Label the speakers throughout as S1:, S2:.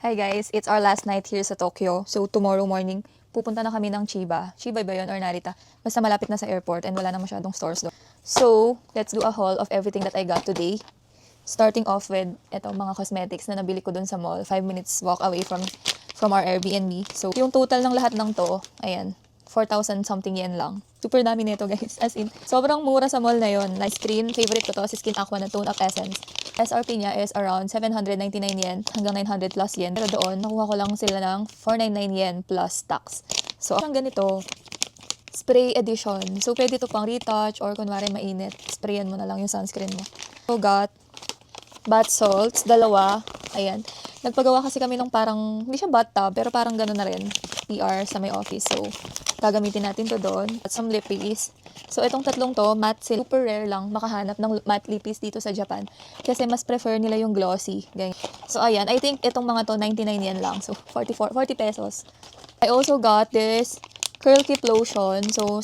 S1: Hi guys, it's our last night here sa Tokyo. So tomorrow morning, pupunta na kami ng Chiba. Chiba ba yun or Narita? Basta malapit na sa airport and wala na masyadong stores doon. So, let's do a haul of everything that I got today. Starting off with etong mga cosmetics na nabili ko doon sa mall. 5 minutes walk away from our Airbnb. So, yung total ng lahat ng to, ayan, 4,000 something yen lang. Super dami nito guys. As in, sobrang mura sa mall na yon. Like Skin, favorite ko to, si Skin Aqua na Tone Up Essence. SRP niya is around 799 yen hanggang 900 plus yen. Pero doon, nakuha ko lang sila ng 499 yen plus tax. So, ang ganito, spray edition. So, pwede to pang retouch or kunwari mainit. Sprayan mo na lang yung sunscreen mo. So, got bath salts, dalawa. Ayan. Nagpagawa kasi kami ng parang, hindi siya bathtub, pero parang gano'n na rin. PR sa may office. So, gagamitin natin to doon. At some lippies. So, itong tatlong to, matte sila. Super rare lang makahanap ng matte lippies dito sa Japan. Kasi mas prefer nila yung glossy. Ganyan. So, ayan. I think itong mga to, 99 yen lang. So, 40 pesos. I also got this curl keep lotion. So,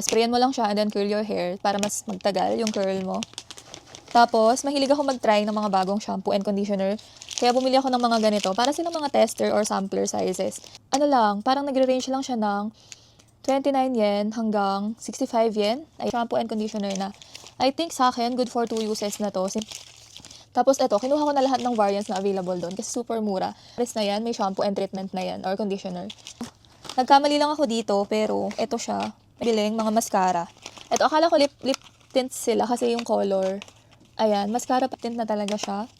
S1: sprayan mo lang siya and then curl your hair para mas magtagal yung curl mo. Tapos, mahilig ako mag-try ng mga bagong shampoo and conditioner. Kaya bumili ako ng mga ganito para silang mga tester or sampler sizes. Ano lang, parang nagre-range lang siya ng 29 yen hanggang 65 yen. Ay, shampoo and conditioner na. I think sa akin, good for 2 uses na to. Tapos ito, kinuha ko na lahat ng variants na available doon kasi super mura. Pares na yan, may shampoo and treatment na yan or conditioner. Nagkamali lang ako dito pero ito siya. Biling mga mascara. Ito, akala ko lip tints sila kasi yung color. Ayan, mascara tint na talaga siya.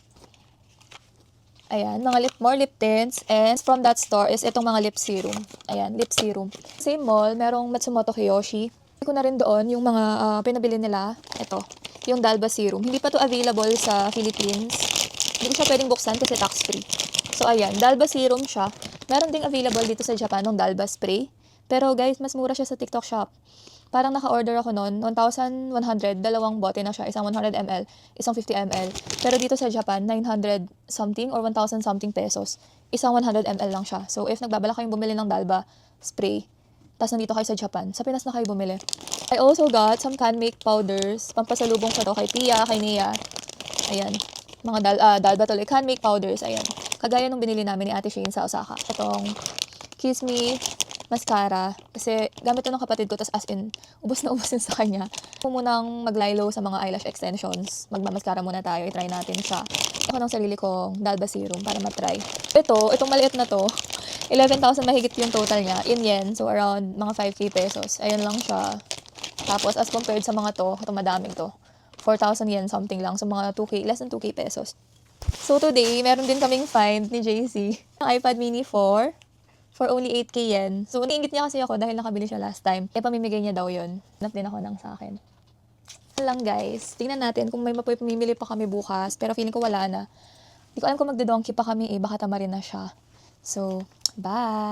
S1: Ayan, mga more lip tints. And from that store is itong mga lip serum. Ayan, lip serum. Same mall, merong Matsumoto Kiyoshi. Hindi ko na rin doon yung mga pinabili nila. Ito, yung Dalba serum. Hindi pa to available sa Philippines. Hindi ko siya pwedeng buksan kasi tax free. So ayan, Dalba serum siya. Meron ding available dito sa Japan ng Dalba spray. Pero guys, mas mura siya sa TikTok shop. Parang naka-order ako noon, 1,100, dalawang bote na siya, isang 100 ml, isang 50 ml. Pero dito sa Japan, 900 something or 1,000 something pesos. Isang 100 ml lang siya. So if nagbabala kayong bumili ng Dalba spray, tas nandito kayo sa Japan, sa Pinas na kayo bumili. I also got some Canmake powders, pampasalubong ko to kay Pia, kay Nia. Ayan, mga Dalba tuloy, Canmake powders, ayan. Kagaya nung binili namin ni Ate Shane sa Osaka. Itong Kiss Me mascara. Kasi gamit ito ng kapatid ko, tas as in, ubos na ubos yun sa kanya. Ako munang mag-lilo sa mga eyelash extensions. Magmamaskara muna tayo, i-try natin siya. Ako ng sarili kong Dalba serum para matry. Itong maliit na to, 11,000 mahigit yung total niya in yen. So around mga 5k pesos. Ayun lang siya. Tapos as compared sa mga to, itong madaming to, 4,000 yen something lang. So mga 2k, less than 2k pesos. So today, meron din kaming find ni JC. Ang iPad mini 4 for only 8k yen. So, niingit niya kasi ako dahil nakabili siya last time. Eh, pamimigay niya daw yun. Hanap din ako ng sa akin. Lang guys, tingnan natin kung may mapamimili pa kami bukas. Pero feeling ko wala na. Hindi ko alam kung magdodonky pa kami eh. Baka tamarin na siya. So, bye!